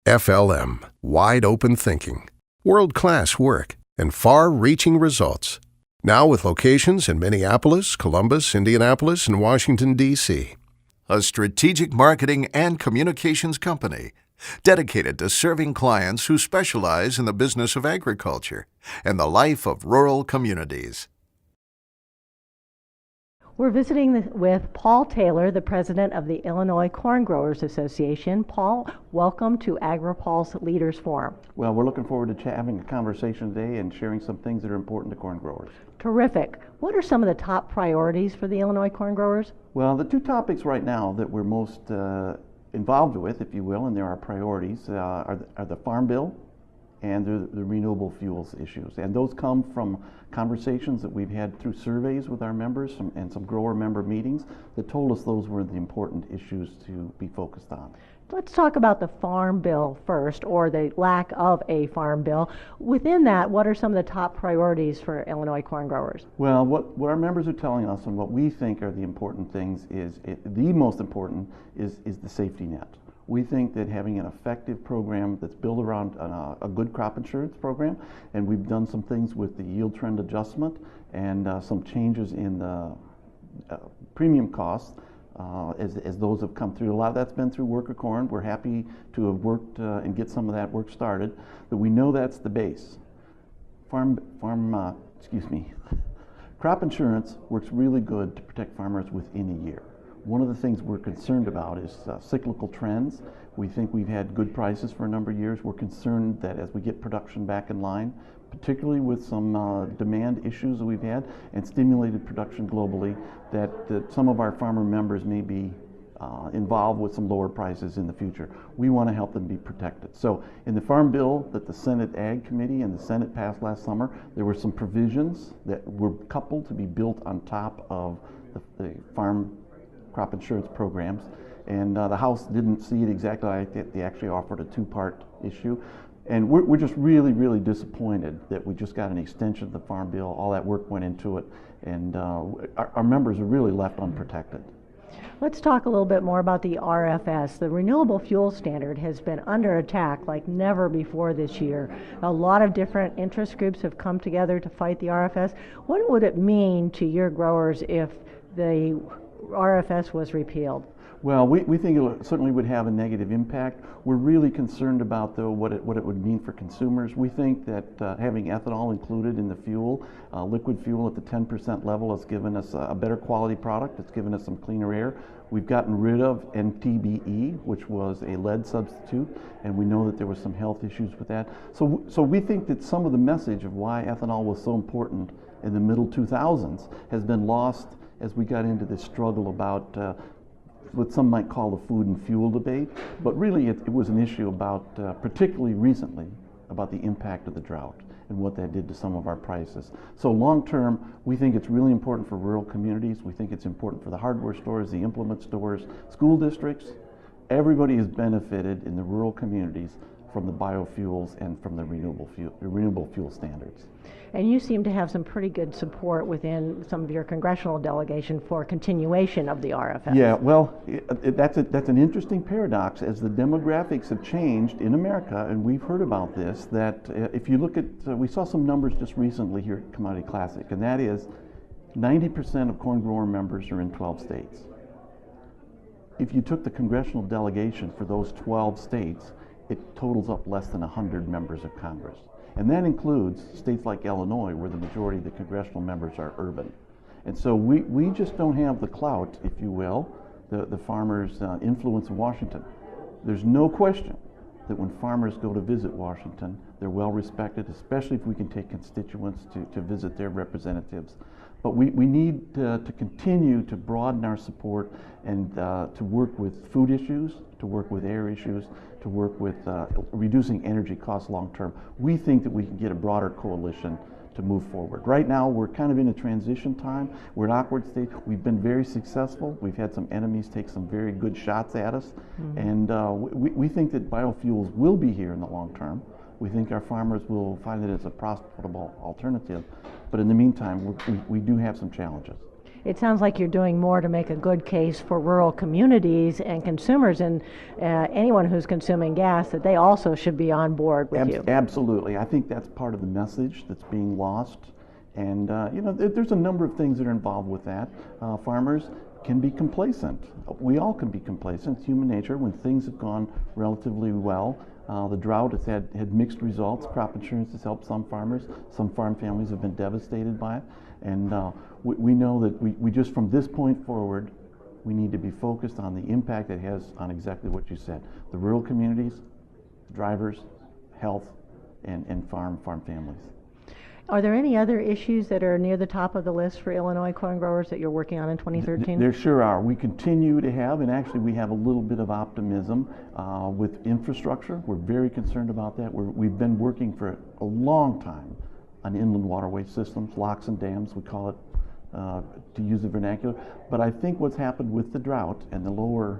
FLM, wide open thinking, world-class work, and far-reaching results. Now with locations in Minneapolis, Columbus, Indianapolis, and Washington, D.C. A strategic marketing and communications company dedicated to serving clients who specialize in the business of agriculture and the life of rural communities. We're visiting with Paul Taylor, the president of the Illinois Corn Growers Association. Paul, welcome to Agri-Pulse Leaders Forum. Well, we're looking forward to having a conversation today and sharing some things that are important to corn growers. Terrific. What are some of the top priorities for the Illinois corn growers? Well, the two topics right now that we're most involved with, if you will, and there are priorities, are the Farm Bill and the renewable fuels issues. And those come from conversations that we've had through surveys with our members and some grower member meetings that told us those were the important issues to be focused on. Let's talk about the Farm Bill first, or the lack of a Farm Bill. Within that, what are some of the top priorities for Illinois corn growers? Well, what our members are telling us and what we think are the important things is, the most important is the safety net. We think that having an effective program that's built around a good crop insurance program, and we've done some things with the yield trend adjustment and some changes in the premium costs as those have come through. A lot of that's been through worker corn. We're happy to have worked and get some of that work started, but we know that's the base. Crop insurance works really good to protect farmers within a year. One of the things we're concerned about is cyclical trends. We think we've had good prices for a number of years. We're concerned that as we get production back in line, particularly with some demand issues that we've had and stimulated production globally, that some of our farmer members may be involved with some lower prices in the future. We want to help them be protected. So in the Farm Bill that the Senate Ag Committee and the Senate passed last summer, there were some provisions that were coupled to be built on top of the farm crop insurance programs, and the House didn't see it exactly like that. They actually offered a two-part issue, and we're just really disappointed that we just got an extension of the Farm Bill. All that work went into it, and our members are really left unprotected. Let's talk a little bit more about the RFS. The Renewable Fuel Standard has been under attack like never before this year. A lot of different interest groups have come together to fight the RFS. What would it mean to your growers if the RFS was repealed? Well, we think it certainly would have a negative impact. We're really concerned about, though, what it would mean for consumers. We think that having ethanol included in the fuel, liquid fuel at the 10% level, has given us a better quality product. It's given us some cleaner air. We've gotten rid of NTBE, which was a lead substitute, and we know that there were some health issues with that. So we think that some of the message of why ethanol was so important in the middle 2000s has been lost as we got into this struggle about what some might call the food and fuel debate, but really it was an issue about, particularly recently, about the impact of the drought and what that did to some of our prices. So long term, we think it's really important for rural communities. We think it's important for the hardware stores, the implement stores, school districts. Everybody has benefited in the rural communities from the biofuels and from the renewable fuel standards. And you seem to have some pretty good support within some of your congressional delegation for continuation of the RFS. Yeah, well, that's an interesting paradox. As the demographics have changed in America, and we've heard about this, that if you look at, we saw some numbers just recently here at Commodity Classic, and that is 90% of corn grower members are in 12 states. If you took the congressional delegation for those 12 states, it totals up less than 100 members of Congress. And that includes states like Illinois, where the majority of the congressional members are urban. And so we just don't have the clout, if you will, the farmers' influence in Washington. There's no question that when farmers go to visit Washington, they're well respected, especially if we can take constituents to visit their representatives. But we need to continue to broaden our support and to work with food issues, to work with air issues, to work with reducing energy costs long term. We think that we can get a broader coalition to move forward. Right now, we're kind of in a transition time. We're at an awkward stage. We've been very successful. We've had some enemies take some very good shots at us. Mm-hmm. And we think that biofuels will be here in the long term. We think our farmers will find it as a profitable alternative. But in the meantime, we do have some challenges. it sounds like you're doing more to make a good case for rural communities and consumers, and anyone who's consuming gas, that they also should be on board with you. Absolutely. I think that's part of the message that's being lost. And there's a number of things that are involved with that. Farmers can be complacent. We all can be complacent. It's human nature. When things have gone relatively well, the drought has had mixed results. Crop insurance has helped some farmers. Some farm families have been devastated by it. And we know that we just from this point forward, we need to be focused on the impact it has on exactly what you said. The rural communities, drivers, health, and farm families. Are there any other issues that are near the top of the list for Illinois corn growers that you're working on in 2013? There sure are. We continue to have, and actually we have a little bit of optimism with infrastructure. We're very concerned about that. We've been working for a long time on inland waterway systems, locks and dams, we call it, to use the vernacular. But I think what's happened with the drought and the lower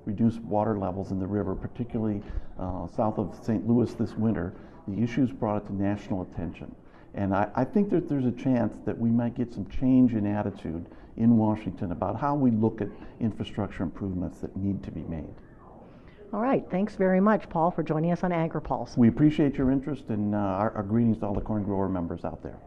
reduced water levels in the river, particularly south of St. Louis this winter, the issues brought it to national attention. And I think that there's a chance that we might get some change in attitude in Washington about how we look at infrastructure improvements that need to be made. All right. Thanks very much, Paul, for joining us on Agri-Pulse. We appreciate your interest, and our greetings to all the corn grower members out there.